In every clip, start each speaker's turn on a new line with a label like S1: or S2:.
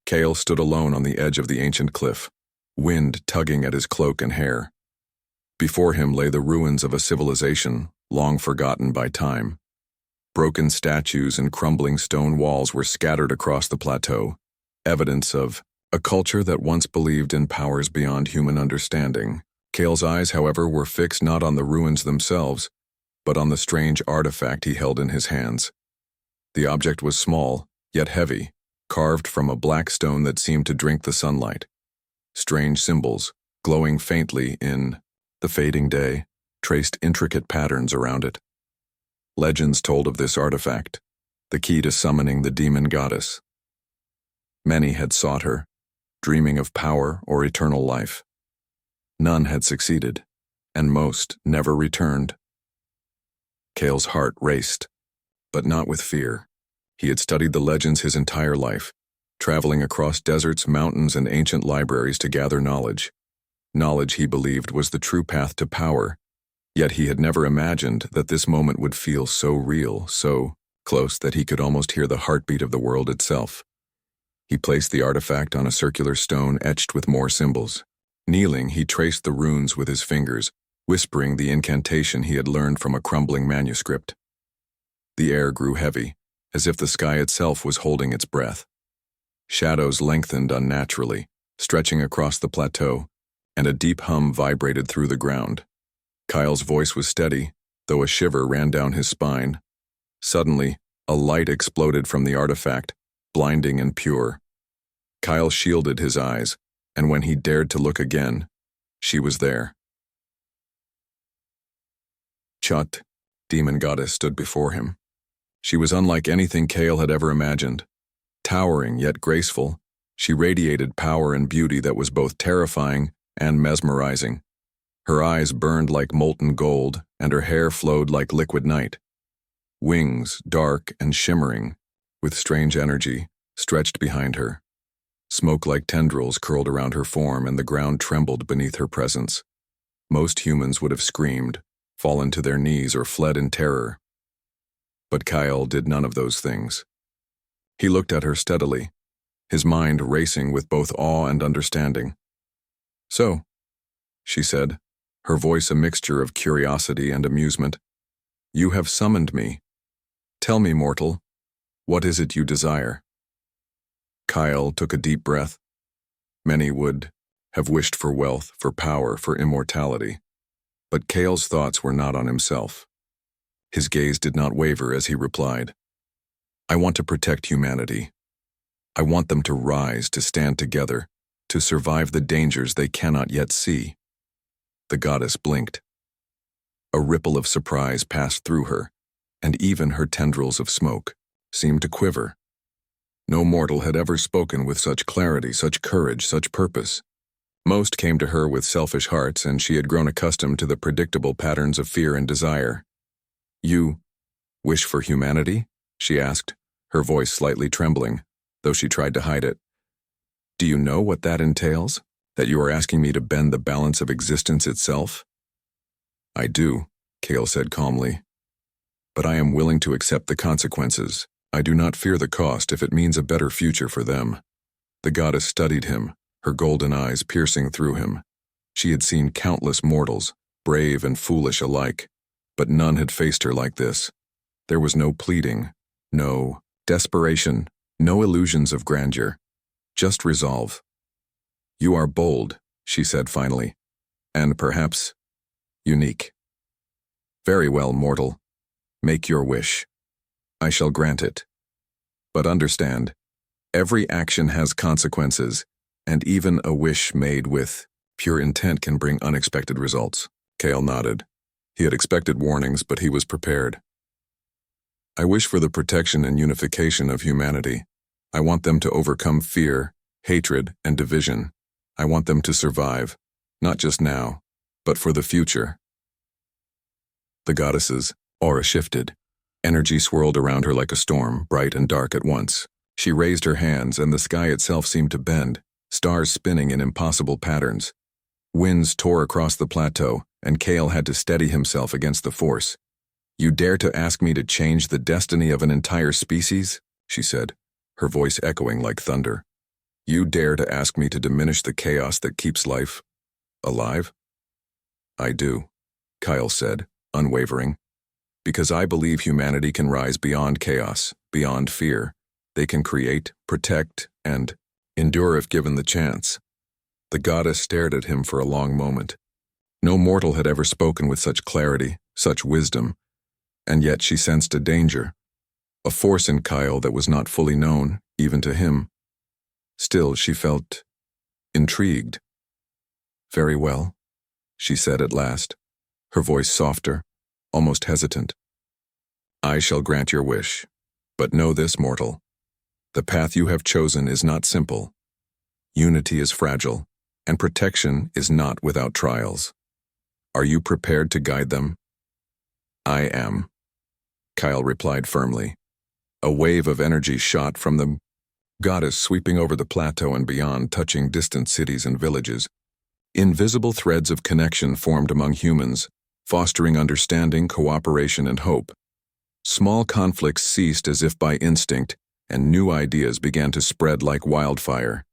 S1: Kale stood alone on the edge of the ancient cliff, wind tugging at his cloak and hair. Before him lay the ruins of a civilization long forgotten by time. Broken statues and crumbling stone walls were scattered across the plateau, evidence of a culture that once believed in powers beyond human understanding. Kale's eyes, however, were fixed not on the ruins themselves, but on the strange artifact he held in his hands. The object was small, yet heavy, carved from a black stone that seemed to drink the sunlight. Strange symbols, glowing faintly in the fading day, traced intricate patterns around it. Legends told of this artifact, the key to summoning the demon goddess. Many had sought her, dreaming of power or eternal life. None had succeeded, and most never returned. Kale's heart raced, but not with fear. He had studied the legends his entire life, traveling across deserts, mountains, and ancient libraries to gather knowledge. Knowledge he believed was the true path to power, yet he had never imagined that this moment would feel so real, so close that he could almost hear the heartbeat of the world itself. He placed the artifact on a circular stone etched with more symbols. Kneeling, he traced the runes with his fingers, whispering the incantation he had learned from a crumbling manuscript. The air grew heavy, as if the sky itself was holding its breath. Shadows lengthened unnaturally, stretching across the plateau, and a deep hum vibrated through the ground. Kyle's voice was steady, though a shiver ran down his spine. Suddenly, a light exploded from the artifact, blinding and pure. Kyle shielded his eyes, and when he dared to look again, she was there. Chut, demon goddess, stood before him. She was unlike anything Kale had ever imagined. Towering yet graceful, she radiated power and beauty that was both terrifying and mesmerizing. Her eyes burned like molten gold, and her hair flowed like liquid night. Wings, dark and shimmering, with strange energy, stretched behind her. Smoke-like tendrils curled around her form, and the ground trembled beneath her presence. Most humans would have screamed, fallen to their knees, or fled in terror. But Kyle did none of those things. He looked at her steadily, his mind racing with both awe and understanding. "So," she said, her voice a mixture of curiosity and amusement, "you have summoned me. Tell me, mortal, what is it you desire?" Kyle took a deep breath. Many would have wished for wealth, for power, for immortality. But Kale's thoughts were not on himself. His gaze did not waver as he replied, "I want to protect humanity. I want them to rise, to stand together, to survive the dangers they cannot yet see." The goddess blinked. A ripple of surprise passed through her, and even her tendrils of smoke seemed to quiver. No mortal had ever spoken with such clarity, such courage, such purpose. Most came to her with selfish hearts, and she had grown accustomed to the predictable patterns of fear and desire. "You wish for humanity?" she asked, her voice slightly trembling, though she tried to hide it. "Do you know what that entails? That you are asking me to bend the balance of existence itself?" "I do," Kale said calmly. "But I am willing to accept the consequences. I do not fear the cost if it means a better future for them." The goddess studied him, her golden eyes piercing through him. She had seen countless mortals, brave and foolish alike, but none had faced her like this. There was no pleading, no desperation, no illusions of grandeur, just resolve. "You are bold," she said finally, "and perhaps unique. Very well, mortal. Make your wish. I shall grant it. But understand, every action has consequences, and even a wish made with pure intent can bring unexpected results." Kale nodded. He had expected warnings, but he was prepared. "I wish for the protection and unification of humanity. I want them to overcome fear, hatred, and division. I want them to survive, not just now, but for the future." The goddess's aura shifted. Energy swirled around her like a storm, bright and dark at once. She raised her hands, and the sky itself seemed to bend, stars spinning in impossible patterns. Winds tore across the plateau, and Kale had to steady himself against the force. "You dare to ask me to change the destiny of an entire species?" she said, her voice echoing like thunder. You dare to ask me to diminish the chaos that keeps life alive? I do, Kyle said, unwavering. Because I believe humanity can rise beyond chaos, beyond fear. They can create, protect, and endure if given the chance. The goddess stared at him for a long moment. No mortal had ever spoken with such clarity, such wisdom, and yet she sensed a danger, a force in Kyle that was not fully known, even to him. Still, she felt intrigued. Very well, she said at last, her voice softer, almost hesitant. I shall grant your wish, but know this, mortal. The path you have chosen is not simple. Unity is fragile, and protection is not without trials. Are you prepared to guide them? I am, Kyle replied firmly. A wave of energy shot from the goddess, sweeping over the plateau and beyond, touching distant cities and villages. Invisible threads of connection formed among humans, fostering understanding, cooperation, and hope. Small conflicts ceased as if by instinct, and new ideas began to spread like wildfire.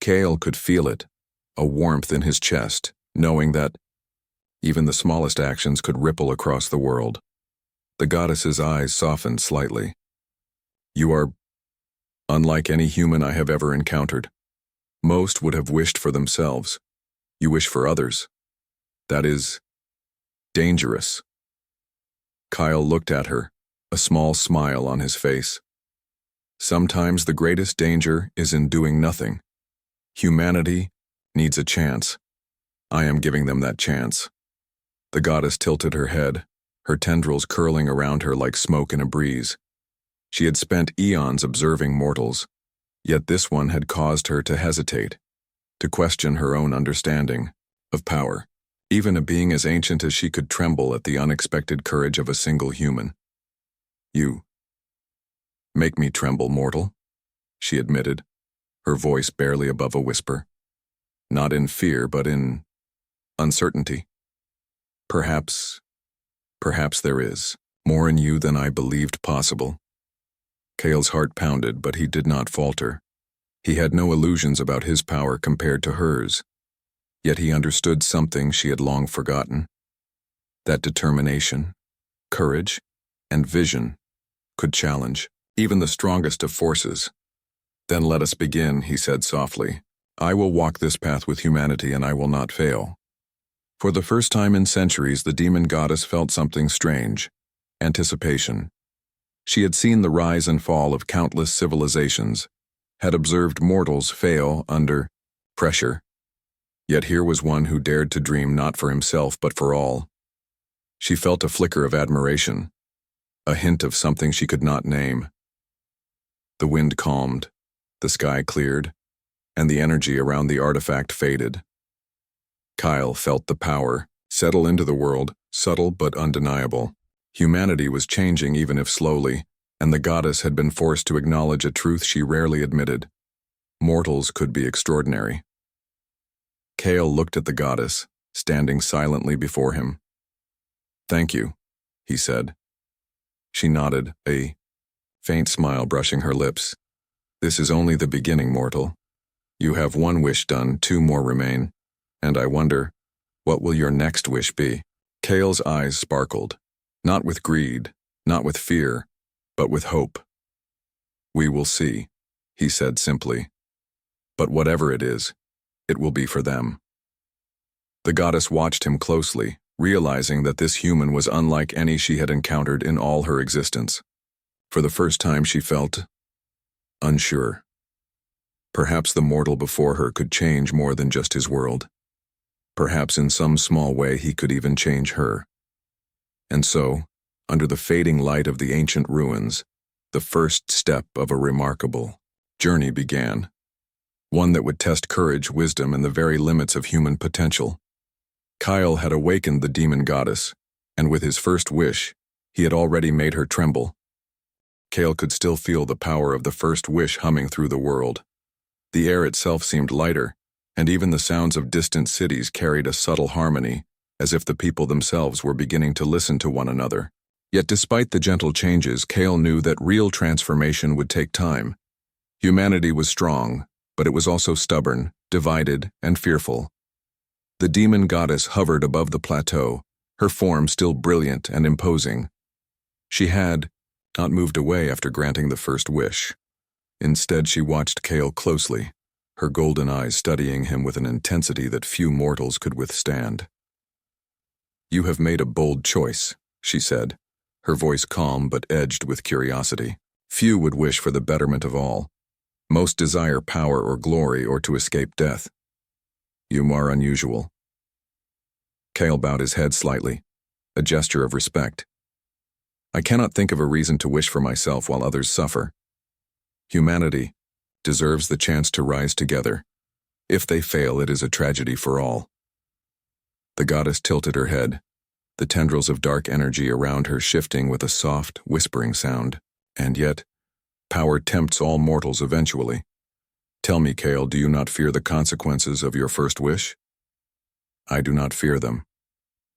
S1: Kale could feel it, a warmth in his chest, knowing that even the smallest actions could ripple across the world. The goddess's eyes softened slightly. You are unlike any human I have ever encountered. Most would have wished for themselves. You wish for others. That is dangerous. Kyle looked at her, a small smile on his face. Sometimes the greatest danger is in doing nothing. Humanity needs a chance. I am giving them that chance. The goddess tilted her head, her tendrils curling around her like smoke in a breeze. She had spent eons observing mortals, yet this one had caused her to hesitate, to question her own understanding of power. Even a being as ancient as she could tremble at the unexpected courage of a single human. You make me tremble, mortal, she admitted, her voice barely above a whisper. Not in fear, but in uncertainty. Perhaps there is more in you than I believed possible. Kale's heart pounded, but he did not falter. He had no illusions about his power compared to hers. Yet he understood something she had long forgotten. That determination, courage, and vision could challenge even the strongest of forces. Then let us begin, he said softly. I will walk this path with humanity, and I will not fail. For the first time in centuries, the demon goddess felt something strange. Anticipation. She had seen the rise and fall of countless civilizations, had observed mortals fail under pressure. Yet here was one who dared to dream not for himself but for all. She felt a flicker of admiration, a hint of something she could not name. The wind calmed, the sky cleared, and the energy around the artifact faded. Kyle felt the power settle into the world, subtle but undeniable. Humanity was changing, even if slowly, and the goddess had been forced to acknowledge a truth she rarely admitted. Mortals could be extraordinary. Kale looked at the goddess, standing silently before him. Thank you, he said. She nodded, a faint smile brushing her lips. This is only the beginning, mortal. You have one wish done, 2 more remain, and I wonder, what will your next wish be? Kale's eyes sparkled, not with greed, not with fear, but with hope. We will see, he said simply. But whatever it is, it will be for them. The goddess watched him closely, realizing that this human was unlike any she had encountered in all her existence. For the first time she felt unsure. Perhaps the mortal before her could change more than just his world. Perhaps in some small way he could even change her. And so, under the fading light of the ancient ruins, the first step of a remarkable journey began. One that would test courage, wisdom, and the very limits of human potential. Kyle had awakened the demon goddess, and with his first wish, he had already made her tremble. Kale could still feel the power of the first wish humming through the world. The air itself seemed lighter, and even the sounds of distant cities carried a subtle harmony, as if the people themselves were beginning to listen to one another. Yet despite the gentle changes, Kale knew that real transformation would take time. Humanity was strong, but it was also stubborn, divided, and fearful. The demon goddess hovered above the plateau, her form still brilliant and imposing. She had not moved away after granting the first wish. Instead, she watched Kale closely, her golden eyes studying him with an intensity that few mortals could withstand. "You have made a bold choice," she said, her voice calm but edged with curiosity. "Few would wish for the betterment of all. Most desire power or glory or to escape death. You are unusual." Kale bowed his head slightly, a gesture of respect. "I cannot think of a reason to wish for myself while others suffer. Humanity deserves the chance to rise together. If they fail, it is a tragedy for all." The goddess tilted her head, the tendrils of dark energy around her shifting with a soft, whispering sound. "And yet, power tempts all mortals eventually. Tell me, Kale, do you not fear the consequences of your first wish?" "I do not fear them,"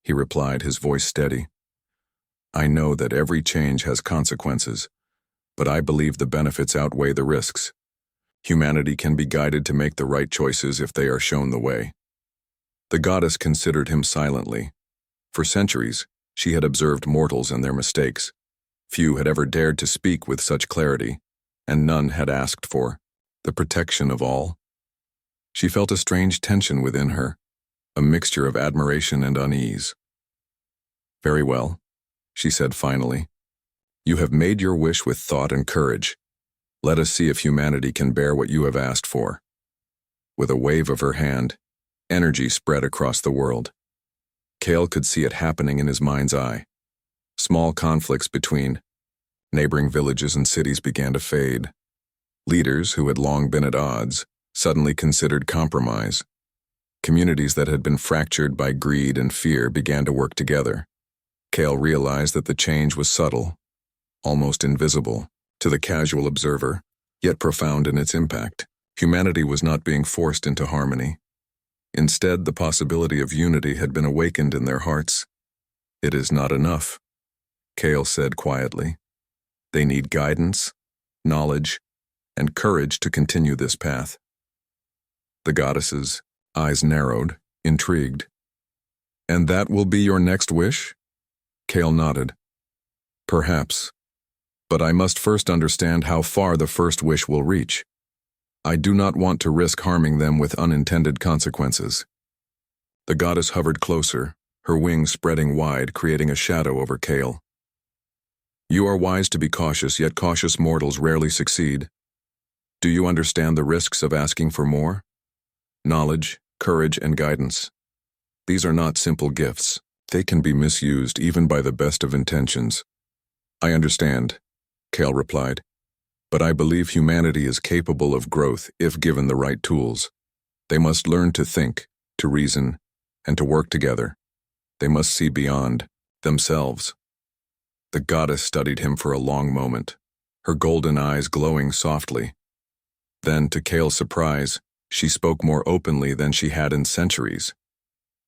S1: he replied, his voice steady. "I know that every change has consequences, but I believe the benefits outweigh the risks. Humanity can be guided to make the right choices if they are shown the way." The goddess considered him silently. For centuries, she had observed mortals and their mistakes. Few had ever dared to speak with such clarity, and none had asked for the protection of all. She felt a strange tension within her, a mixture of admiration and unease. "Very well," she said finally. "You have made your wish with thought and courage. Let us see if humanity can bear what you have asked for." With a wave of her hand, energy spread across the world. Kale could see it happening in his mind's eye. Small conflicts between neighboring villages and cities began to fade. Leaders who had long been at odds suddenly considered compromise. Communities that had been fractured by greed and fear began to work together. Kale realized that the change was subtle, almost invisible, to the casual observer, yet profound in its impact. Humanity was not being forced into harmony. Instead, the possibility of unity had been awakened in their hearts. "It is not enough," Kale said quietly. "They need guidance, knowledge, and courage to continue this path." The goddess's eyes narrowed, intrigued. "And that will be your next wish?" Kale nodded. "Perhaps. But I must first understand how far the first wish will reach. I do not want to risk harming them with unintended consequences." The goddess hovered closer, her wings spreading wide, creating a shadow over Kale. "You are wise to be cautious, yet cautious mortals rarely succeed. Do you understand the risks of asking for more? Knowledge, courage, and guidance. These are not simple gifts. They can be misused even by the best of intentions." "I understand," Kale replied. "But I believe humanity is capable of growth if given the right tools. They must learn to think, to reason, and to work together. They must see beyond themselves." The goddess studied him for a long moment, her golden eyes glowing softly. Then, to Kale's surprise, she spoke more openly than she had in centuries.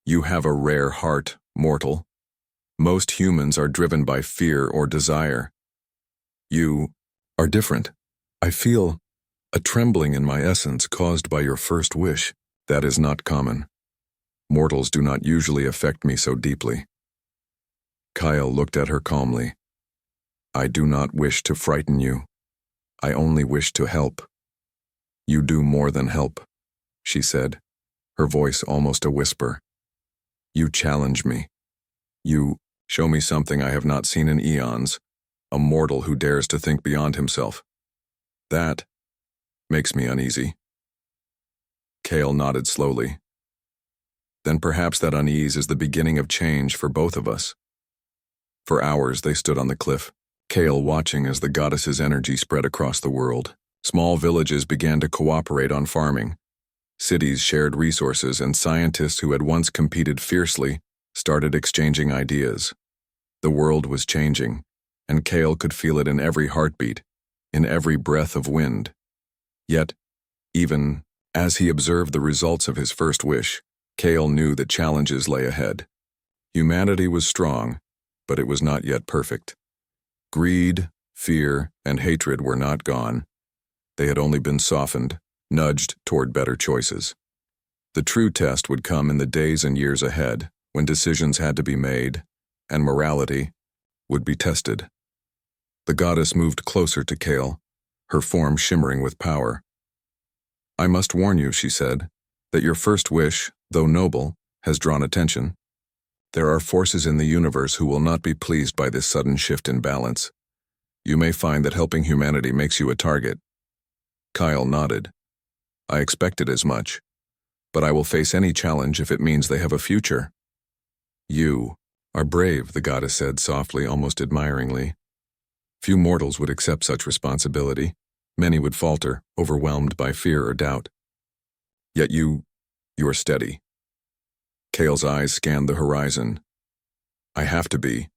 S1: "You have a rare heart, mortal. Most humans are driven by fear or desire. You are different. I feel a trembling in my essence caused by your first wish. That is not common. Mortals do not usually affect me so deeply." Kyle looked at her calmly. "I do not wish to frighten you. I only wish to help." "You do more than help," she said, her voice almost a whisper. "You challenge me. You show me something I have not seen in eons, a mortal who dares to think beyond himself. That makes me uneasy." Kale nodded slowly. "Then perhaps that unease is the beginning of change for both of us." For hours they stood on the cliff, Kale watching as the goddess's energy spread across the world. Small villages began to cooperate on farming. Cities shared resources, and scientists who had once competed fiercely started exchanging ideas. The world was changing, and Kale could feel it in every heartbeat, in every breath of wind. Yet, even as he observed the results of his first wish, Kale knew that challenges lay ahead. Humanity was strong, but it was not yet perfect. Greed, fear, and hatred were not gone. They had only been softened, nudged toward better choices. The true test would come in the days and years ahead, when decisions had to be made, and morality would be tested. The goddess moved closer to Kale, her form shimmering with power. "I must warn you," she said, "that your first wish, though noble, has drawn attention. There are forces in the universe who will not be pleased by this sudden shift in balance. You may find that helping humanity makes you a target." Kyle nodded. "I expected as much, but I will face any challenge if it means they have a future." "You are brave," the goddess said softly, almost admiringly. "Few mortals would accept such responsibility. Many would falter, overwhelmed by fear or doubt. Yet you are steady." Kale's eyes scanned the horizon. "I have to be.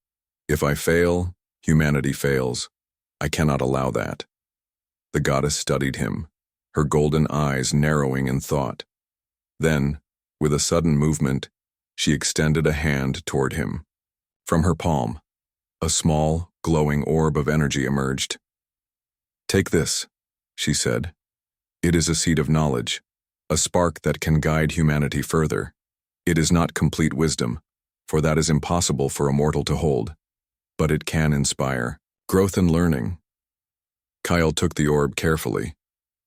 S1: If I fail, humanity fails. I cannot allow that." The goddess studied him, her golden eyes narrowing in thought. Then, with a sudden movement, she extended a hand toward him. From her palm, a small, glowing orb of energy emerged. "Take this," she said. "It is a seed of knowledge, a spark that can guide humanity further. It is not complete wisdom, for that is impossible for a mortal to hold, but it can inspire growth and learning." Kyle took the orb carefully.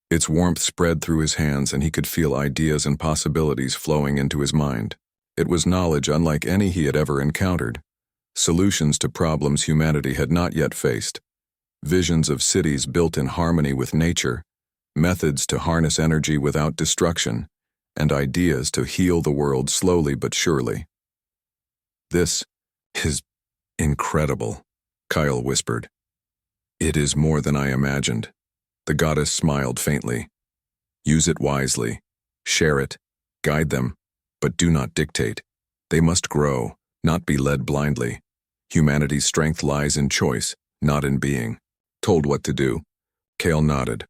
S1: Its warmth spread through his hands, and he could feel ideas and possibilities flowing into his mind. It was knowledge unlike any he had ever encountered, solutions to problems humanity had not yet faced, visions of cities built in harmony with nature, methods to harness energy without destruction, and ideas to heal the world slowly but surely. "This is incredible," Kyle whispered. "It is more than I imagined." The goddess smiled faintly. "Use it wisely. Share it. Guide them. But do not dictate. They must grow, not be led blindly. Humanity's strength lies in choice, not in being told what to do." Kale nodded,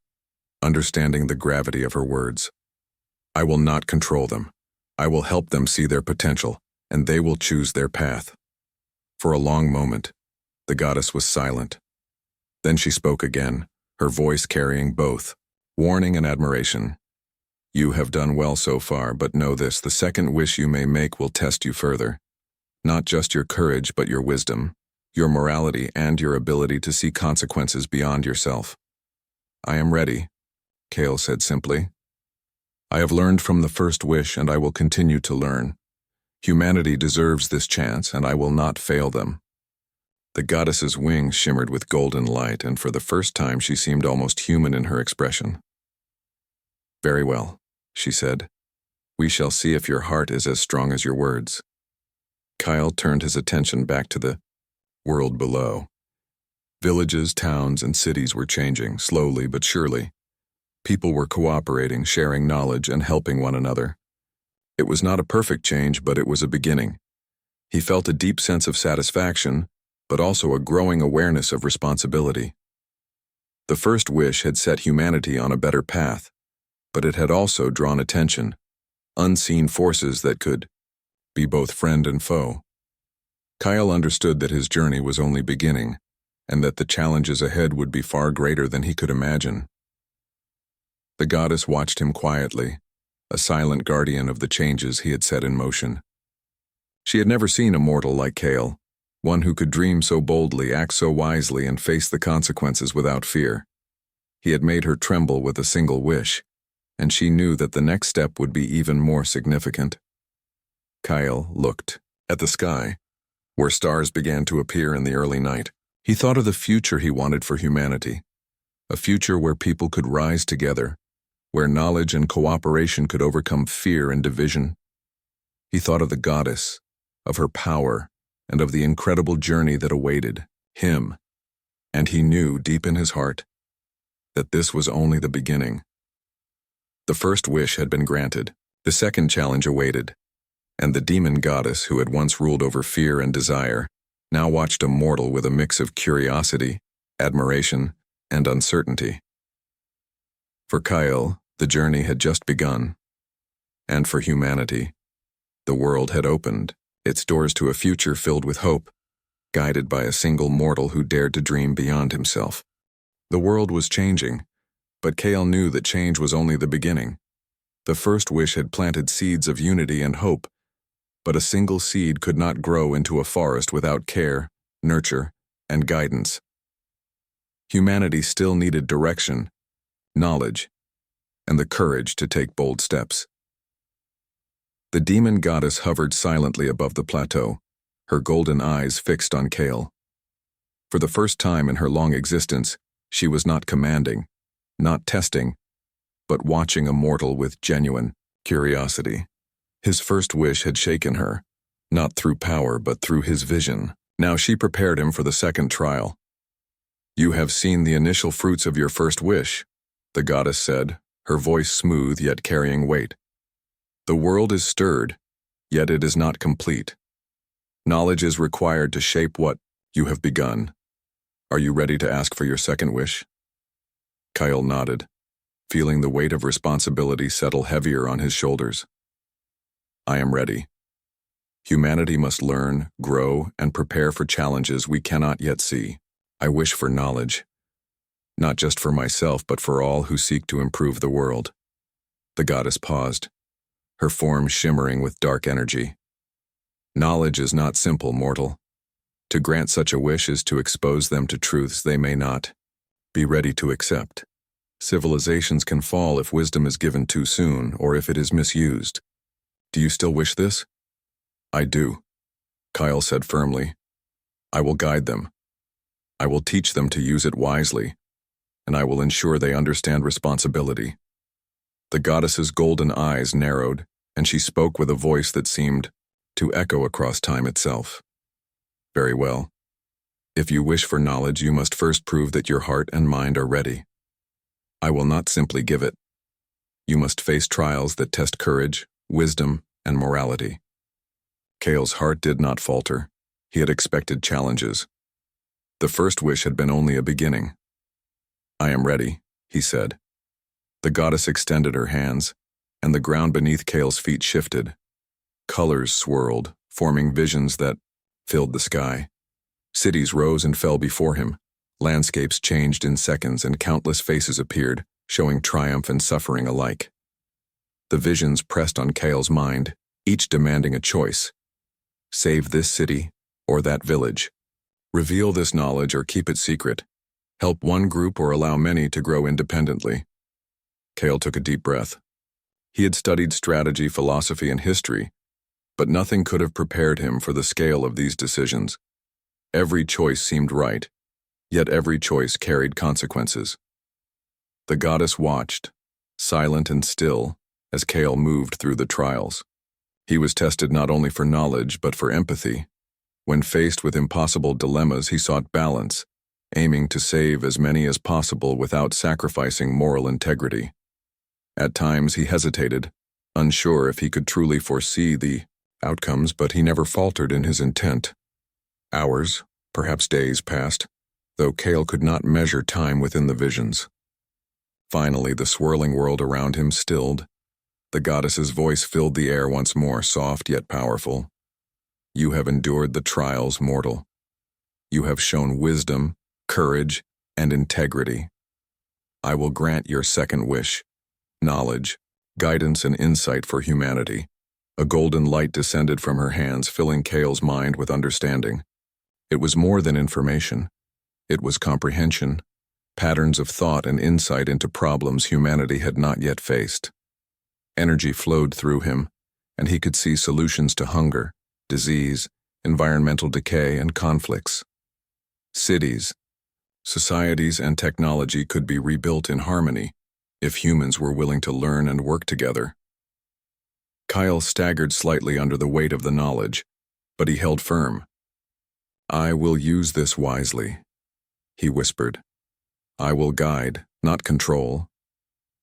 S1: understanding the gravity of her words. "I will not control them. I will help them see their potential, and they will choose their path." For a long moment, the goddess was silent. Then she spoke again, her voice carrying both warning and admiration. "You have done well so far, but know this: the second wish you may make will test you further. Not just your courage, but your wisdom, your morality, and your ability to see consequences beyond yourself." "I am ready," Kale said simply. "I have learned from the first wish, and I will continue to learn. Humanity deserves this chance, and I will not fail them." The goddess's wings shimmered with golden light, and for the first time she seemed almost human in her expression. "Very well," she said. "We shall see if your heart is as strong as your words." Kyle turned his attention back to the world below. Villages, towns, and cities were changing, slowly but surely. People were cooperating, sharing knowledge, and helping one another. It was not a perfect change, but it was a beginning. He felt a deep sense of satisfaction, but also a growing awareness of responsibility. The first wish had set humanity on a better path, but it had also drawn attention, unseen forces that could be both friend and foe. Kyle understood that his journey was only beginning, and that the challenges ahead would be far greater than he could imagine. The goddess watched him quietly, a silent guardian of the changes he had set in motion. She had never seen a mortal like Kale, one who could dream so boldly, act so wisely, and face the consequences without fear. He had made her tremble with a single wish, and she knew that the next step would be even more significant. Kyle looked at the sky, where stars began to appear in the early night. He thought of the future he wanted for humanity, a future where people could rise together, where knowledge and cooperation could overcome fear and division. He thought of the goddess, of her power, and of the incredible journey that awaited him, and he knew deep in his heart that this was only the beginning. The first wish had been granted, the second challenge awaited, and the demon goddess who had once ruled over fear and desire now watched a mortal with a mix of curiosity, admiration, and uncertainty. For Kyle, the journey had just begun, and for humanity, the world had opened its doors to a future filled with hope, guided by a single mortal who dared to dream beyond himself. The world was changing, But Kale knew that change was only the beginning. The first wish had planted seeds of unity and hope, but a single seed could not grow into a forest without care, nurture, and guidance. Humanity still needed direction, knowledge, and the courage to take bold steps. The demon goddess hovered silently above the plateau, her golden eyes fixed on Kale. For the first time in her long existence, she was not commanding, not testing, but watching a mortal with genuine curiosity. His first wish had shaken her, not through power but through his vision. Now she prepared him for the second trial. "You have seen the initial fruits of your first wish," the goddess said, her voice smooth yet carrying weight. "The world is stirred, yet it is not complete. Knowledge is required to shape what you have begun. Are you ready to ask for your second wish?" Kyle nodded, feeling the weight of responsibility settle heavier on his shoulders. "I am ready. Humanity must learn, grow, and prepare for challenges we cannot yet see. I wish for knowledge, not just for myself but for all who seek to improve the world." The goddess paused, her form shimmering with dark energy. "Knowledge is not simple, mortal. To grant such a wish is to expose them to truths they may not be ready to accept. Civilizations can fall if wisdom is given too soon or if it is misused. Do you still wish this?" "I do," Kyle said firmly. "I will guide them. I will teach them to use it wisely, and I will ensure they understand responsibility." The goddess's golden eyes narrowed, and she spoke with a voice that seemed to echo across time itself. "Very well. If you wish for knowledge, you must first prove that your heart and mind are ready. I will not simply give it. You must face trials that test courage, wisdom, and morality." Kale's heart did not falter. He had expected challenges. The first wish had been only a beginning. "I am ready," he said. The goddess extended her hands, and the ground beneath Kale's feet shifted. Colors swirled, forming visions that filled the sky. Cities rose and fell before him. Landscapes changed in seconds, and countless faces appeared, showing triumph and suffering alike. The visions pressed on Kale's mind, each demanding a choice. Save this city or that village. Reveal this knowledge or keep it secret. Help one group or allow many to grow independently. Kale took a deep breath. He had studied strategy, philosophy, and history, but nothing could have prepared him for the scale of these decisions. Every choice seemed right, yet every choice carried consequences. The goddess watched, silent and still, as Kale moved through the trials. He was tested not only for knowledge but for empathy. When faced with impossible dilemmas, he sought balance, aiming to save as many as possible without sacrificing moral integrity. At times he hesitated, unsure if he could truly foresee the outcomes, but he never faltered in his intent. Hours, perhaps days passed, though Kale could not measure time within the visions. Finally, the swirling world around him stilled. The goddess's voice filled the air once more, soft yet powerful. "You have endured the trials, mortal. You have shown wisdom, courage, and integrity. I will grant your second wish, knowledge, guidance, and insight for humanity." A golden light descended from her hands, filling Kale's mind with understanding. It was more than information. It was comprehension, patterns of thought, and insight into problems humanity had not yet faced. Energy flowed through him, and he could see solutions to hunger, disease, environmental decay, and conflicts. Cities, societies, and technology could be rebuilt in harmony if humans were willing to learn and work together. Kyle staggered slightly under the weight of the knowledge, but he held firm. "I will use this wisely," he whispered. "I will guide, not control.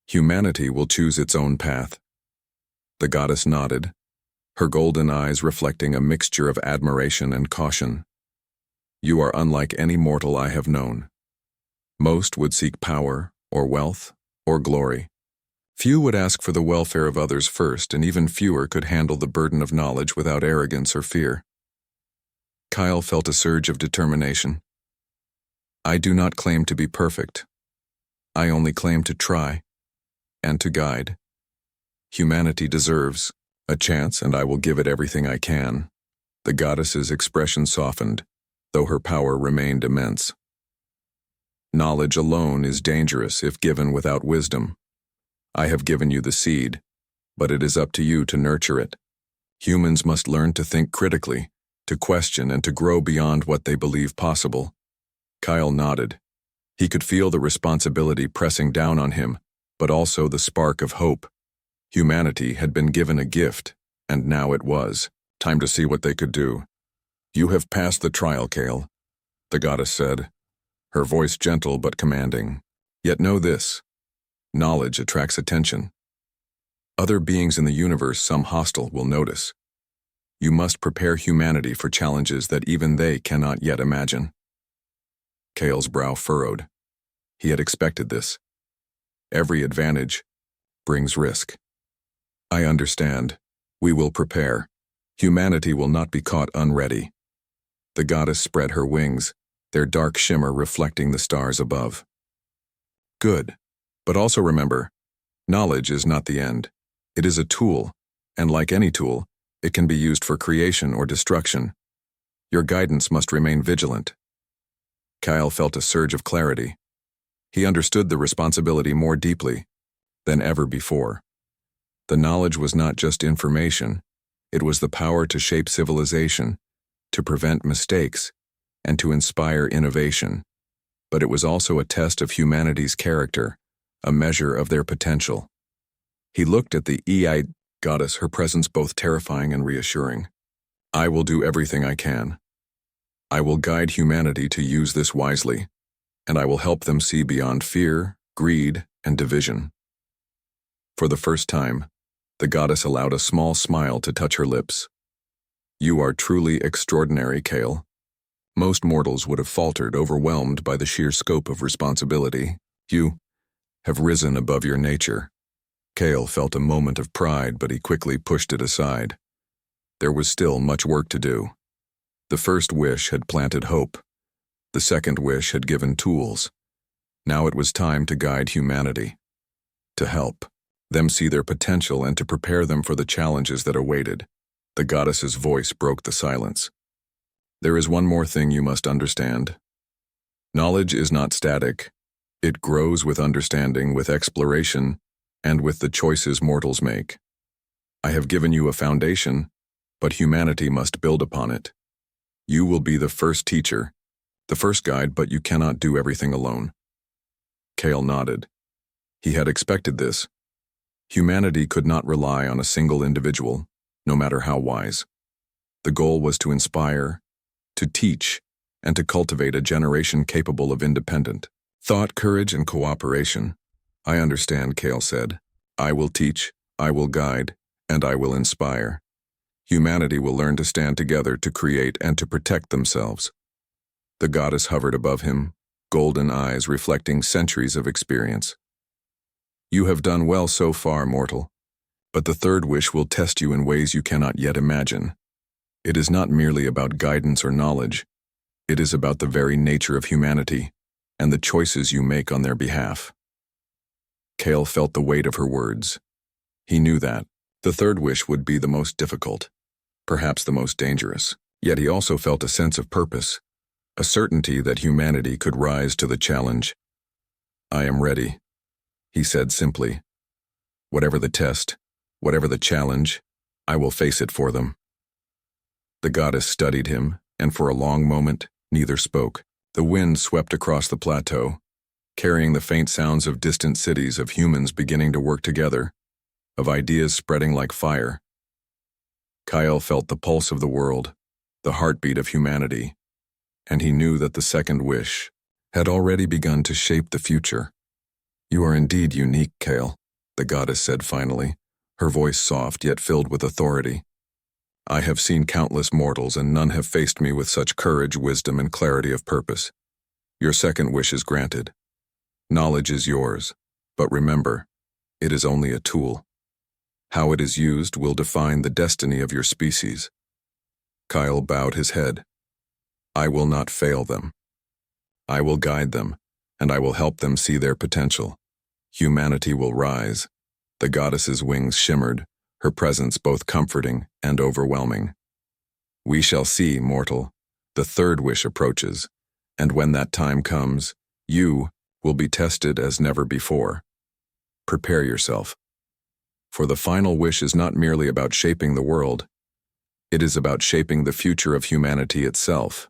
S1: Humanity will choose its own path." The goddess nodded, her golden eyes reflecting a mixture of admiration and caution. "You are unlike any mortal I have known. Most would seek power, or wealth, or glory. Few would ask for the welfare of others first, and even fewer could handle the burden of knowledge without arrogance or fear." Kyle felt a surge of determination. "I do not claim to be perfect. I only claim to try and to guide. Humanity deserves a chance, and I will give it everything I can." The goddess's expression softened, though her power remained immense. "Knowledge alone is dangerous if given without wisdom. I have given you the seed, but it is up to you to nurture it. Humans must learn to think critically, to question and to grow beyond what they believe possible." Kyle nodded. He could feel the responsibility pressing down on him, but also the spark of hope. Humanity had been given a gift, and now it was time to see what they could do. "You have passed the trial, Kale," the goddess said, her voice gentle but commanding. "Yet know this: knowledge attracts attention. Other beings in the universe, some hostile, will notice. You must prepare humanity for challenges that even they cannot yet imagine." Kale's brow furrowed. He had expected this. Every advantage brings risk. "I understand. We will prepare. Humanity will not be caught unready." The goddess spread her wings, their dark shimmer reflecting the stars above. "Good. But also remember, knowledge is not the end. It is a tool, and like any tool, it can be used for creation or destruction. Your guidance must remain vigilant." Kyle felt a surge of clarity. He understood the responsibility more deeply than ever before. The knowledge was not just information, it was the power to shape civilization, to prevent mistakes, and to inspire innovation. But it was also a test of humanity's character, a measure of their potential. He looked at the EI goddess, her presence both terrifying and reassuring. "I will do everything I can. I will guide humanity to use this wisely, and I will help them see beyond fear, greed, and division." For the first time, the goddess allowed a small smile to touch her lips. "You are truly extraordinary, Kale." Most mortals would have faltered, overwhelmed by the sheer scope of responsibility. "You have risen above your nature." Kale felt a moment of pride, but he quickly pushed it aside. There was still much work to do. The first wish had planted hope. The second wish had given tools. Now it was time to guide humanity, to help them see their potential and to prepare them for the challenges that awaited. The goddess's voice broke the silence. "There is one more thing you must understand. Knowledge is not static. It grows with understanding, with exploration, and with the choices mortals make. I have given you a foundation, but humanity must build upon it. You will be the first teacher, the first guide, but you cannot do everything alone." Kale nodded. He had expected this. Humanity could not rely on a single individual, no matter how wise. The goal was to inspire, to teach, and to cultivate a generation capable of independent thought, courage, and cooperation. "I understand," Kale said. "I will teach, I will guide, and I will inspire. Humanity will learn to stand together to create and to protect themselves." The goddess hovered above him, golden eyes reflecting centuries of experience. "You have done well so far, mortal, but the third wish will test you in ways you cannot yet imagine. It is not merely about guidance or knowledge. It is about the very nature of humanity and the choices you make on their behalf." Kale felt the weight of her words. He knew that the third wish would be the most difficult, perhaps the most dangerous. Yet he also felt a sense of purpose, a certainty that humanity could rise to the challenge. "I am ready," he said simply. "Whatever the test, whatever the challenge, I will face it for them." The goddess studied him, and for a long moment, neither spoke. The wind swept across the plateau, carrying the faint sounds of distant cities, of humans beginning to work together, of ideas spreading like fire. Kyle felt the pulse of the world, the heartbeat of humanity, and he knew that the second wish had already begun to shape the future. "You are indeed unique, Kale," the goddess said finally, her voice soft yet filled with authority. "I have seen countless mortals, and none have faced me with such courage, wisdom, and clarity of purpose. Your second wish is granted. Knowledge is yours, but remember, it is only a tool. How it is used will define the destiny of your species." Kyle bowed his head. "I will not fail them. I will guide them, and I will help them see their potential. Humanity will rise. The goddess's wings shimmered, her presence both comforting and overwhelming. We shall see, mortal. The third wish approaches, and when that time comes, you will be tested as never before. Prepare yourself. For the final wish is not merely about shaping the world, it is about shaping the future of humanity itself.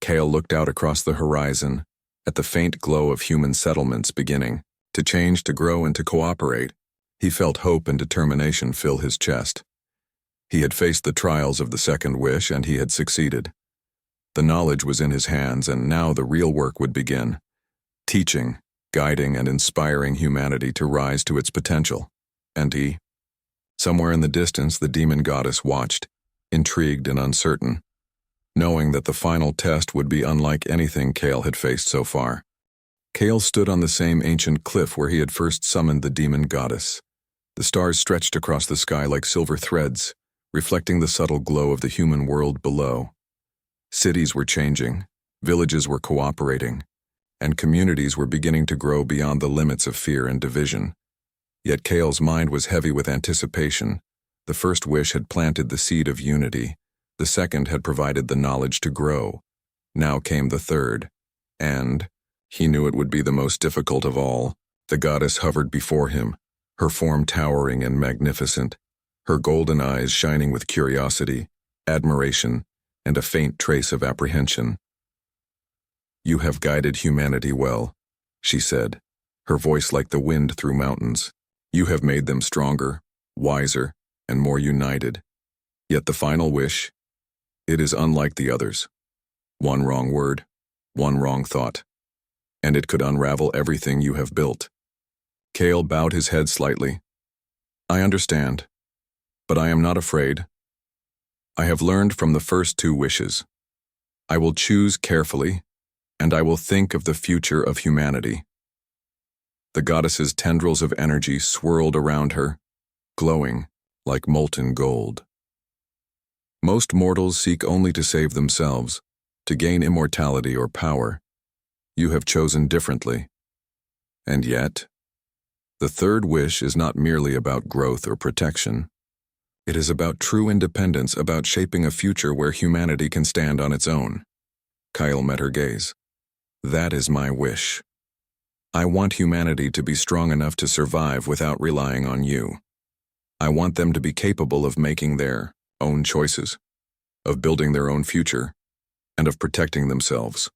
S1: Kale looked out across the horizon, at the faint glow of human settlements beginning to change, to grow, and to cooperate. He felt hope and determination fill his chest. He had faced the trials of the second wish, and he had succeeded. The knowledge was in his hands, and now the real work would begin. Teaching, guiding, and inspiring humanity to rise to its potential. And he? Somewhere in the distance, the demon goddess watched, intrigued and uncertain, knowing that the final test would be unlike anything Kale had faced so far. Kale stood on the same ancient cliff where he had first summoned the demon goddess. The stars stretched across the sky like silver threads, reflecting the subtle glow of the human world below. Cities were changing, villages were cooperating, and communities were beginning to grow beyond the limits of fear and division. Yet Kale's mind was heavy with anticipation. The first wish had planted the seed of unity. The second had provided the knowledge to grow. Now came the third, and he knew it would be the most difficult of all. The goddess hovered before him, her form towering and magnificent, her golden eyes shining with curiosity, admiration, and a faint trace of apprehension. "You have guided humanity well," she said, her voice like the wind through mountains. "You have made them stronger, wiser, and more united. Yet the final wish, it is unlike the others. One wrong word, one wrong thought, and it could unravel everything you have built." Kale bowed his head slightly. "I understand, but I am not afraid. I have learned from the first two wishes. I will choose carefully, and I will think of the future of humanity." The goddess's tendrils of energy swirled around her, glowing like molten gold. Most mortals seek only to save themselves, to gain immortality or power. You have chosen differently. And yet, the third wish is not merely about growth or protection. It is about true independence, about shaping a future where humanity can stand on its own. Kyle met her gaze. "That is my wish. I want humanity to be strong enough to survive without relying on you. I want them to be capable of making their own choices, of building their own future, and of protecting themselves."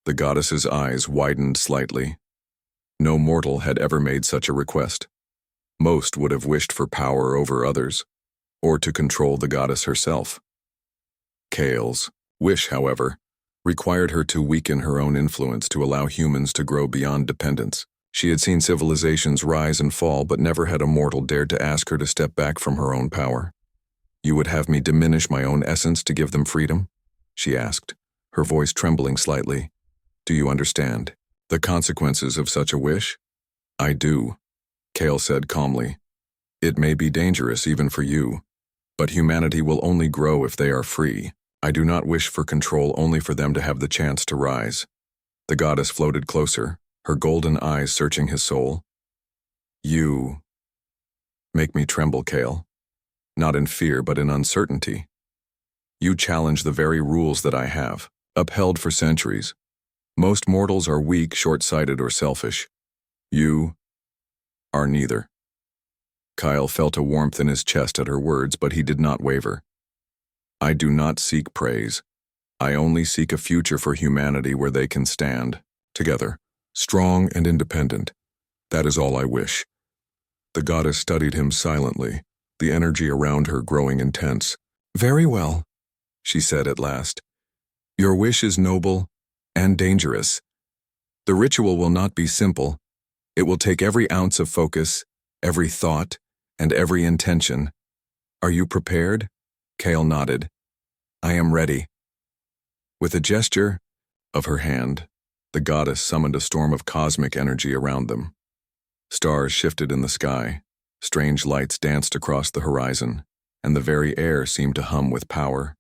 S1: The goddess's eyes widened slightly. No mortal had ever made such a request. Most would have wished for power over others, or to control the goddess herself. Kale's wish, however, required her to weaken her own influence to allow humans to grow beyond dependence. She had seen civilizations rise and fall, but never had a mortal dared to ask her to step back from her own power. "You would have me diminish my own essence to give them freedom?" she asked, her voice trembling slightly. "Do you understand the consequences of such a wish?" "I do," Kale said calmly. "It may be dangerous even for you, but humanity will only grow if they are free. I do not wish for control, only for them to have the chance to rise." The goddess floated closer, her golden eyes searching his soul. "You make me tremble, Kale. Not in fear, but in uncertainty. You challenge the very rules that I have upheld for centuries. Most mortals are weak, short-sighted, or selfish. You are neither." Kyle felt a warmth in his chest at her words, but he did not waver. "I do not seek praise. I only seek a future for humanity where they can stand together, strong and independent. That is all I wish." The goddess studied him silently, the energy around her growing intense. "Very well," she said at last. "Your wish is noble and dangerous. The ritual will not be simple. It will take every ounce of focus, every thought, and every intention. Are you prepared?" Kale nodded. "I am ready." With a gesture of her hand, the goddess summoned a storm of cosmic energy around them. Stars shifted in the sky, strange lights danced across the horizon, and the very air seemed to hum with power.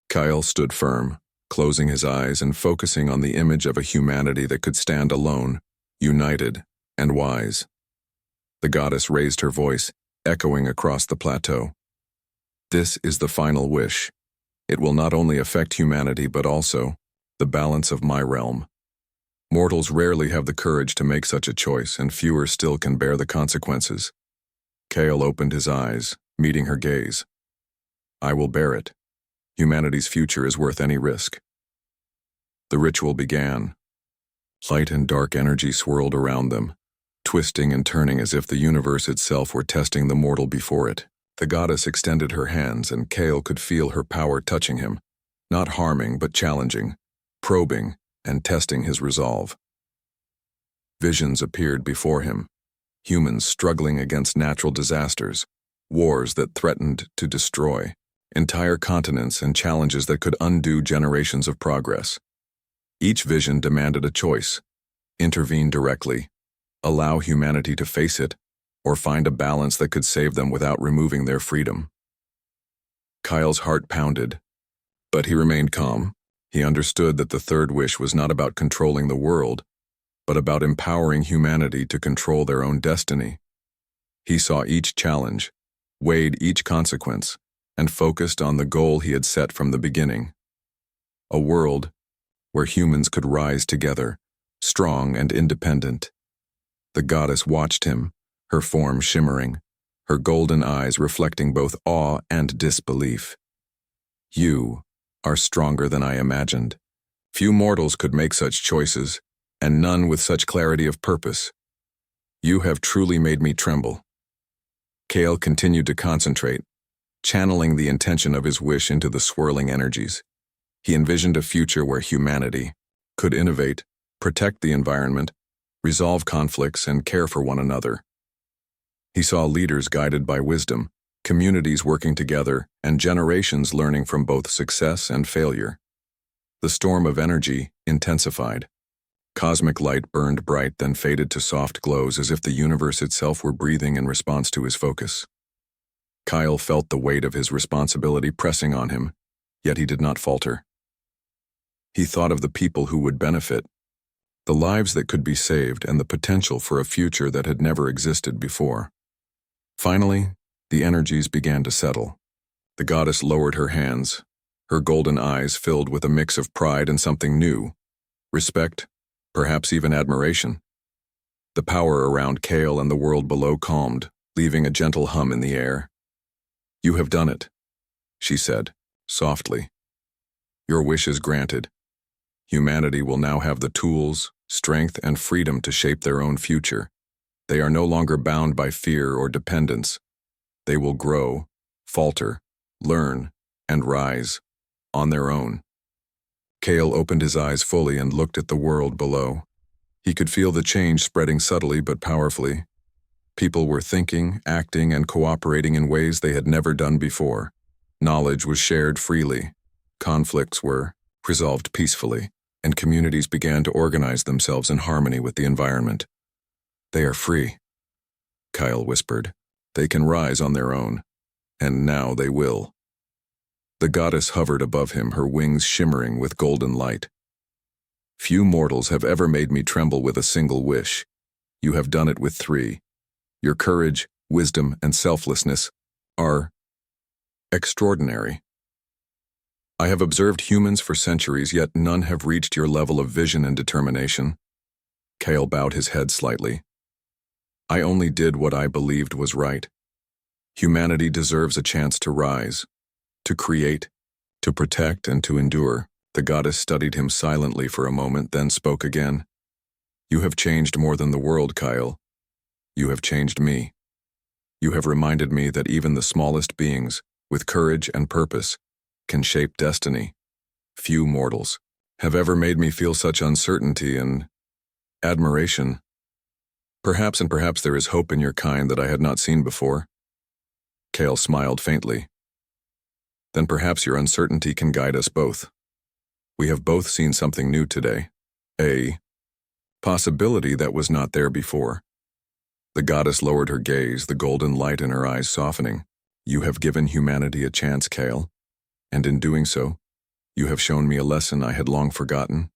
S1: Kyle stood firm, closing his eyes and focusing on the image of a humanity that could stand alone, united, and wise. The goddess raised her voice, echoing across the plateau. This is the final wish. It will not only affect humanity but also the balance of my realm. Mortals rarely have the courage to make such a choice, and fewer still can bear the consequences. Kale opened his eyes, meeting her gaze. I will bear it. Humanity's future is worth any risk. The ritual began. Light and dark energy swirled around them, twisting and turning as if the universe itself were testing the mortal before it. The goddess extended her hands, and Kale could feel her power touching him, not harming but challenging, probing, and testing his resolve. Visions appeared before him, humans struggling against natural disasters, wars that threatened to destroy, entire continents and challenges that could undo generations of progress. Each vision demanded a choice: intervene directly, allow humanity to face it, or find a balance that could save them without removing their freedom. Kyle's heart pounded, but he remained calm. He understood that the third wish was not about controlling the world, but about empowering humanity to control their own destiny. He saw each challenge, weighed each consequence, and focused on the goal he had set from the beginning. A world where humans could rise together, strong and independent. The goddess watched him, her form shimmering, her golden eyes reflecting both awe and disbelief. You are stronger than I imagined. Few mortals could make such choices, and none with such clarity of purpose. You have truly made me tremble. Kale continued to concentrate, channeling the intention of his wish into the swirling energies. He envisioned a future where humanity could innovate, protect the environment, resolve conflicts, and care for one another. He saw leaders guided by wisdom, communities working together, and generations learning from both success and failure. The storm of energy intensified. Cosmic light burned bright, then faded to soft glows as if the universe itself were breathing in response to his focus. Kyle felt the weight of his responsibility pressing on him, yet he did not falter. He thought of the people who would benefit, the lives that could be saved, and the potential for a future that had never existed before. Finally, the energies began to settle. The goddess lowered her hands, her golden eyes filled with a mix of pride and something new, respect, perhaps even admiration. The power around Kale and the world below calmed, leaving a gentle hum in the air. You have done it, she said, softly. Your wish is granted. Humanity will now have the tools, strength, and freedom to shape their own future. They are no longer bound by fear or dependence. They will grow, falter, learn, and rise, on their own. Kale opened his eyes fully and looked at the world below. He could feel the change spreading subtly but powerfully. People were thinking, acting, and cooperating in ways they had never done before. Knowledge was shared freely. Conflicts were resolved peacefully, and communities began to organize themselves in harmony with the environment. They are free, Kyle whispered. They can rise on their own, and now they will. The goddess hovered above him, her wings shimmering with golden light. Few mortals have ever made me tremble with a single wish. You have done it with 3. Your courage, wisdom, and selflessness are extraordinary. I have observed humans for centuries, yet none have reached your level of vision and determination. Kale bowed his head slightly. I only did what I believed was right. Humanity deserves a chance to rise, to create, to protect, and to endure. The goddess studied him silently for a moment, then spoke again. You have changed more than the world, Kyle. You have changed me. You have reminded me that even the smallest beings, with courage and purpose, can shape destiny. Few mortals have ever made me feel such uncertainty and admiration. Perhaps there is hope in your kind that I had not seen before. Kale smiled faintly. Then perhaps your uncertainty can guide us both. We have both seen something new today. A possibility that was not there before. The goddess lowered her gaze, the golden light in her eyes softening. You have given humanity a chance, Kale, and in doing so, You have shown me a lesson I had long forgotten,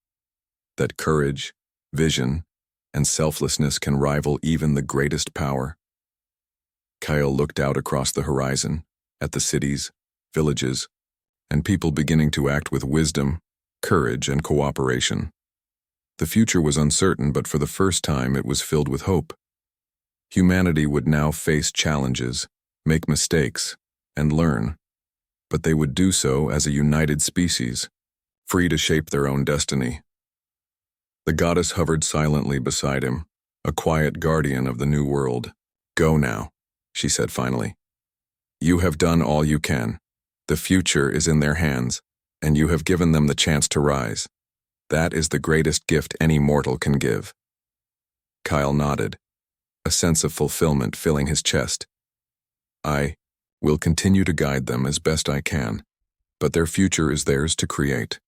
S1: that courage, vision, and selflessness can rival even the greatest power. Kyle looked out across the horizon, at the cities, villages, and people beginning to act with wisdom, courage, and cooperation. The future was uncertain, but for the first time it was filled with hope. Humanity would now face challenges, make mistakes, and learn, but they would do so as a united species, free to shape their own destiny. The goddess hovered silently beside him, a quiet guardian of the new world. "Go now," she said finally. "You have done all you can. The future is in their hands, and you have given them the chance to rise. That is the greatest gift any mortal can give." Kyle nodded, a sense of fulfillment filling his chest. "I will continue to guide them as best I can, but their future is theirs to create,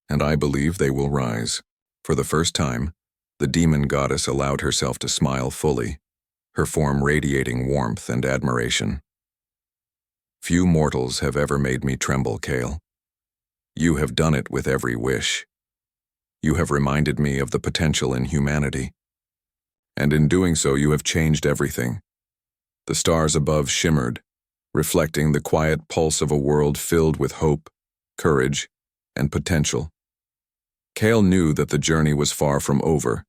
S1: and I believe they will rise." For the first time, the demon goddess allowed herself to smile fully, her form radiating warmth and admiration. "Few mortals have ever made me tremble, Kale. You have done it with every wish. You have reminded me of the potential in humanity. And in doing so, you have changed everything." The stars above shimmered, reflecting the quiet pulse of a world filled with hope, courage, and potential. Kale knew that the journey was far from over.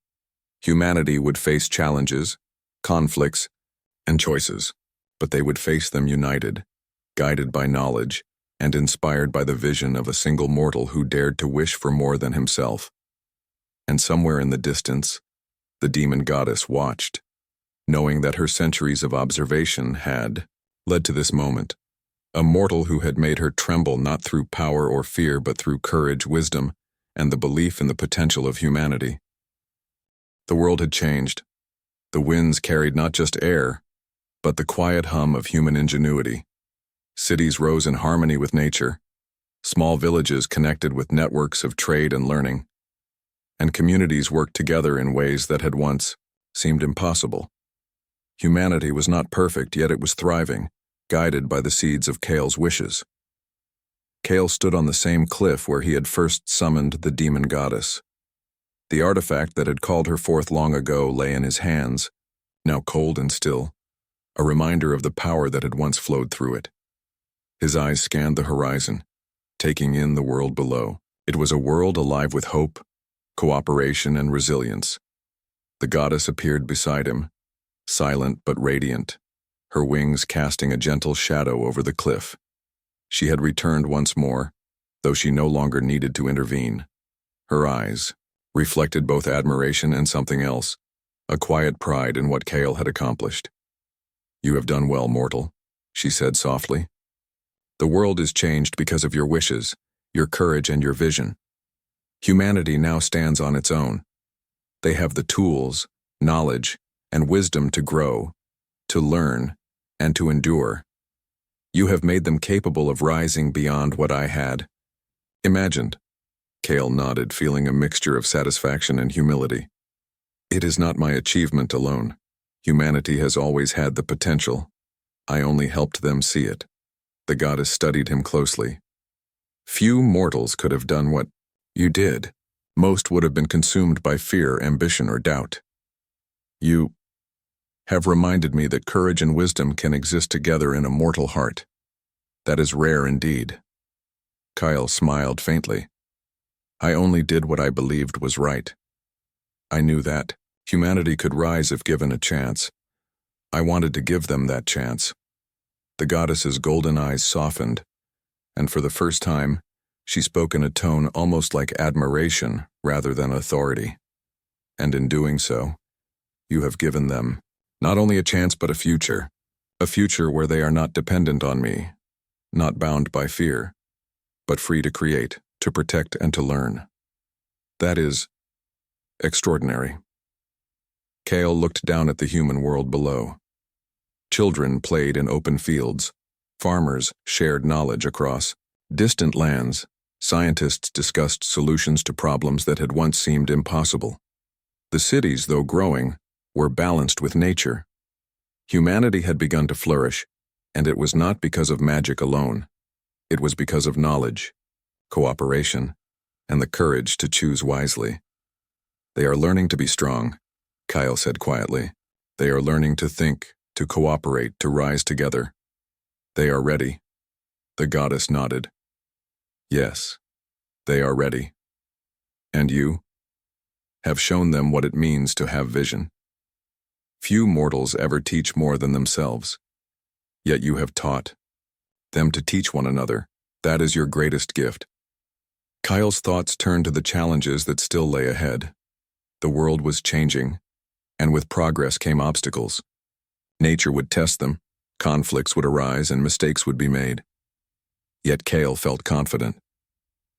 S1: Humanity would face challenges, conflicts, and choices, but they would face them united, guided by knowledge, and inspired by the vision of a single mortal who dared to wish for more than himself. And somewhere in the distance, the demon goddess watched, knowing that her centuries of observation had led to this moment, a mortal who had made her tremble not through power or fear but through courage, wisdom, and the belief in the potential of humanity. The world had changed. The winds carried not just air, but the quiet hum of human ingenuity. Cities rose in harmony with nature, small villages connected with networks of trade and learning, and communities worked together in ways that had once seemed impossible. Humanity was not perfect, yet it was thriving, guided by the seeds of Kale's wishes. Kale stood on the same cliff where he had first summoned the demon goddess. The artifact that had called her forth long ago lay in his hands, now cold and still, a reminder of the power that had once flowed through it. His eyes scanned the horizon, taking in the world below. It was a world alive with hope, cooperation, and resilience. The goddess appeared beside him, silent but radiant, her wings casting a gentle shadow over the cliff. She had returned once more, though she no longer needed to intervene. Her eyes reflected both admiration and something else, a quiet pride in what Kale had accomplished. "You have done well, mortal," she said softly. "The world is changed because of your wishes, your courage, and your vision. Humanity now stands on its own. They have the tools, knowledge, and wisdom to grow, to learn, and to endure. You have made them capable of rising beyond what I had imagined." Kale nodded, feeling a mixture of satisfaction and humility. "It is not my achievement alone. Humanity has always had the potential. I only helped them see it." The goddess studied him closely. "Few mortals could have done what you did. Most would have been consumed by fear, ambition, or doubt. You have reminded me that courage and wisdom can exist together in a mortal heart. That is rare indeed." Kyle smiled faintly. "I only did what I believed was right. I knew that humanity could rise if given a chance. I wanted to give them that chance." The goddess's golden eyes softened, and for the first time, she spoke in a tone almost like admiration rather than authority. "And in doing so, you have given them not only a chance but a future where they are not dependent on me, not bound by fear, but free to create, to protect, and to learn. That is extraordinary." Kale looked down at the human world below. Children played in open fields, farmers shared knowledge across distant lands, scientists discussed solutions to problems that had once seemed impossible. The cities, though growing, were balanced with nature. Humanity had begun to flourish, and it was not because of magic alone. It was because of knowledge, cooperation, and the courage to choose wisely. They are learning to be strong, Kyle said quietly. They are learning to think, to cooperate, to rise together. They are ready. The goddess nodded. Yes, they are ready. And you? Have shown them what it means to have vision. Few mortals ever teach more than themselves. Yet you have taught them to teach one another. That is your greatest gift. Kyle's thoughts turned to the challenges that still lay ahead. The world was changing, and with progress came obstacles. Nature would test them, conflicts would arise, and mistakes would be made. Yet Kyle felt confident.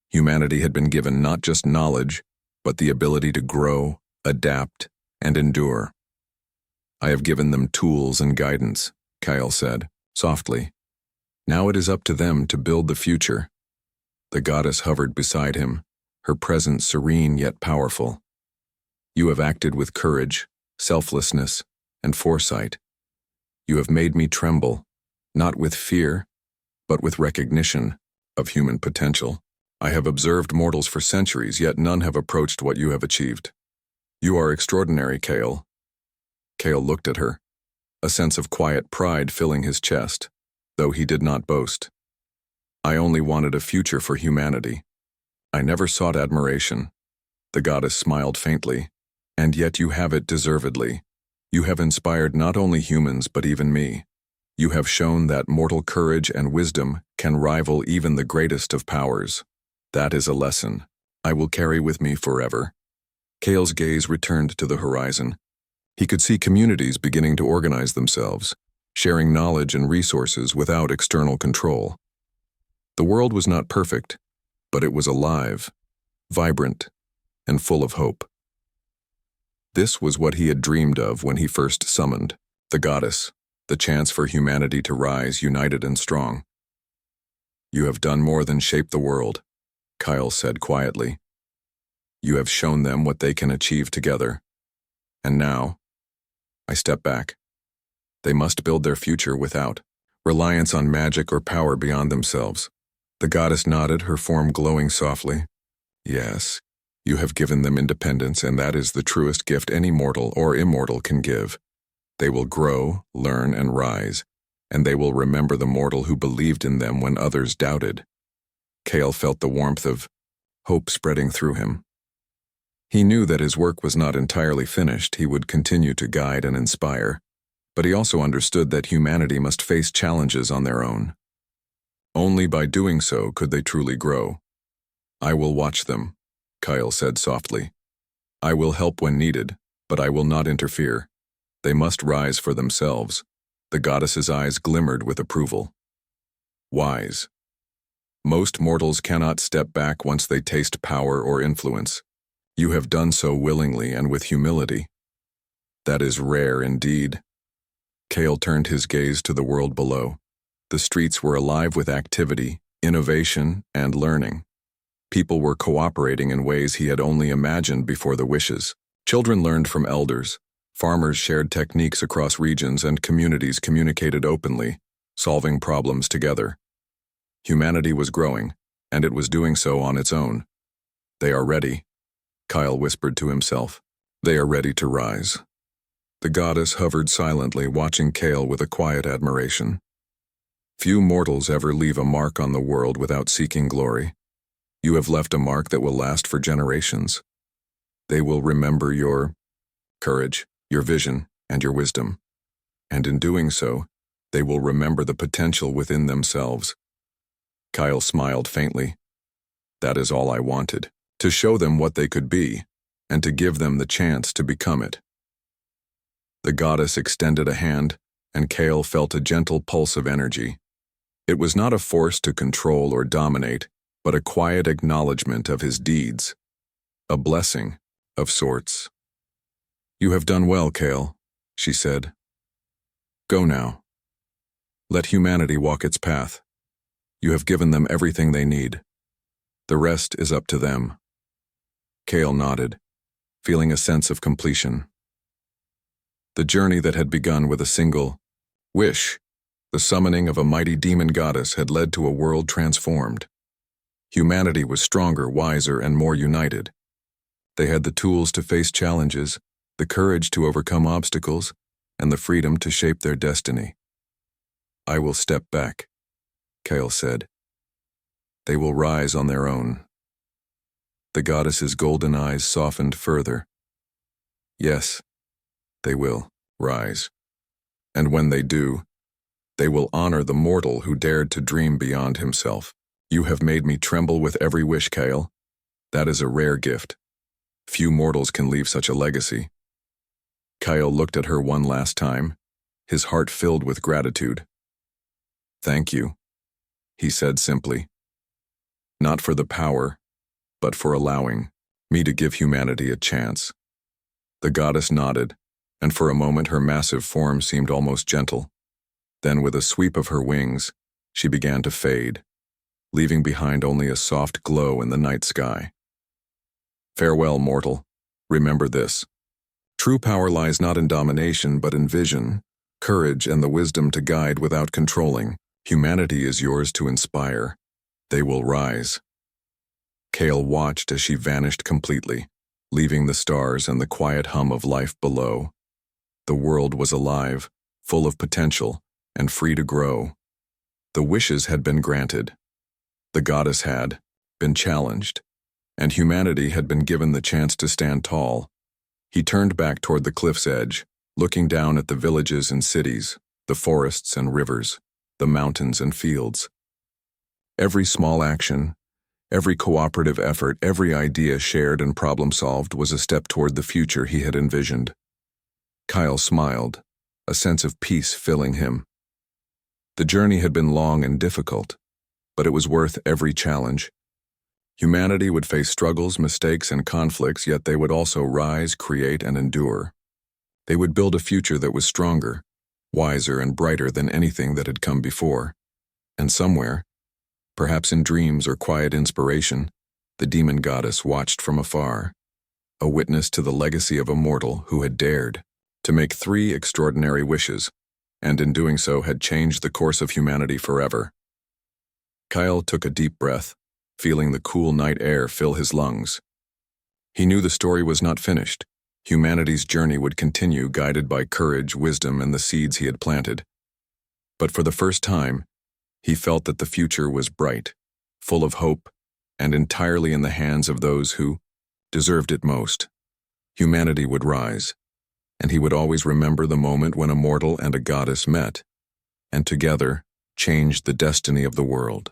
S1: Humanity had been given not just knowledge, but the ability to grow, adapt, and endure. I have given them tools and guidance, Kyle said, softly. Now it is up to them to build the future. The goddess hovered beside him, her presence serene yet powerful. You have acted with courage, selflessness, and foresight. You have made me tremble, not with fear, but with recognition of human potential. I have observed mortals for centuries, yet none have approached what you have achieved. You are extraordinary, Kale. Kale looked at her, a sense of quiet pride filling his chest, though he did not boast. I only wanted a future for humanity. I never sought admiration. The goddess smiled faintly. And yet you have it deservedly. You have inspired not only humans but even me. You have shown that mortal courage and wisdom can rival even the greatest of powers. That is a lesson I will carry with me forever. Kale's gaze returned to the horizon. He could see communities beginning to organize themselves, sharing knowledge and resources without external control. The world was not perfect, but it was alive, vibrant, and full of hope. This was what he had dreamed of when he first summoned the goddess, the chance for humanity to rise united and strong. You have done more than shape the world, Kyle said quietly. You have shown them what they can achieve together. And now, I step back. They must build their future without reliance on magic or power beyond themselves. The goddess nodded, her form glowing softly. Yes. You have given them independence, and that is the truest gift any mortal or immortal can give. They will grow, learn, and rise, and they will remember the mortal who believed in them when others doubted. Kale felt the warmth of hope spreading through him. He knew that his work was not entirely finished. He would continue to guide and inspire, but he also understood that humanity must face challenges on their own. Only by doing so could they truly grow. I will watch them, Kyle said softly. I will help when needed, but I will not interfere. They must rise for themselves. The goddess's eyes glimmered with approval. Wise. Most mortals cannot step back once they taste power or influence. You have done so willingly and with humility. That is rare indeed. Kale turned his gaze to the world below. The streets were alive with activity, innovation, and learning. People were cooperating in ways he had only imagined before the wishes. Children learned from elders, farmers shared techniques across regions, and communities communicated openly, solving problems together. Humanity was growing, and it was doing so on its own. They are ready, Kyle whispered to himself. They are ready to rise. The goddess hovered silently, watching Kale with a quiet admiration. Few mortals ever leave a mark on the world without seeking glory. You have left a mark that will last for generations. They will remember your courage, your vision, and your wisdom. And in doing so, they will remember the potential within themselves. Kyle smiled faintly. That is all I wanted, to show them what they could be, and to give them the chance to become it. The goddess extended a hand, and Kale felt a gentle pulse of energy. It was not a force to control or dominate, but a quiet acknowledgement of his deeds. A blessing, of sorts. You have done well, Kale, she said. Go now. Let humanity walk its path. You have given them everything they need. The rest is up to them. Kale nodded, feeling a sense of completion. The journey that had begun with a single wish, the summoning of a mighty demon goddess, had led to a world transformed. Humanity was stronger, wiser, and more united. They had the tools to face challenges, the courage to overcome obstacles, and the freedom to shape their destiny. "I will step back," Kale said. "They will rise on their own." The goddess's golden eyes softened further. "Yes, they will rise. And when they do, they will honor the mortal who dared to dream beyond himself. You have made me tremble with every wish, Kale. That is a rare gift. Few mortals can leave such a legacy." Kyle looked at her one last time, his heart filled with gratitude. "Thank you," he said simply. "Not for the power, but for allowing me to give humanity a chance." The goddess nodded, and for a moment her massive form seemed almost gentle. Then with a sweep of her wings, she began to fade, leaving behind only a soft glow in the night sky. "Farewell, mortal. Remember this. True power lies not in domination, but in vision, courage, and the wisdom to guide without controlling. Humanity is yours to inspire. They will rise." Kale watched as she vanished completely, leaving the stars and the quiet hum of life below. The world was alive, full of potential, and free to grow. The wishes had been granted. The goddess had been challenged, and humanity had been given the chance to stand tall. He turned back toward the cliff's edge, looking down at the villages and cities, the forests and rivers, the mountains and fields. Every small action, every cooperative effort, every idea shared and problem-solved was a step toward the future he had envisioned. Kyle smiled, a sense of peace filling him. The journey had been long and difficult, but it was worth every challenge. Humanity would face struggles, mistakes, and conflicts, yet they would also rise, create, and endure. They would build a future that was stronger, wiser, and brighter than anything that had come before. And somewhere, perhaps in dreams or quiet inspiration, the demon goddess watched from afar, a witness to the legacy of a mortal who had dared to make 3 extraordinary wishes, and in doing so had changed the course of humanity forever. Kyle took a deep breath, feeling the cool night air fill his lungs. He knew the story was not finished. Humanity's journey would continue, guided by courage, wisdom, and the seeds he had planted. But for the first time, he felt that the future was bright, full of hope, and entirely in the hands of those who deserved it most. Humanity would rise, and he would always remember the moment when a mortal and a goddess met, and together changed the destiny of the world.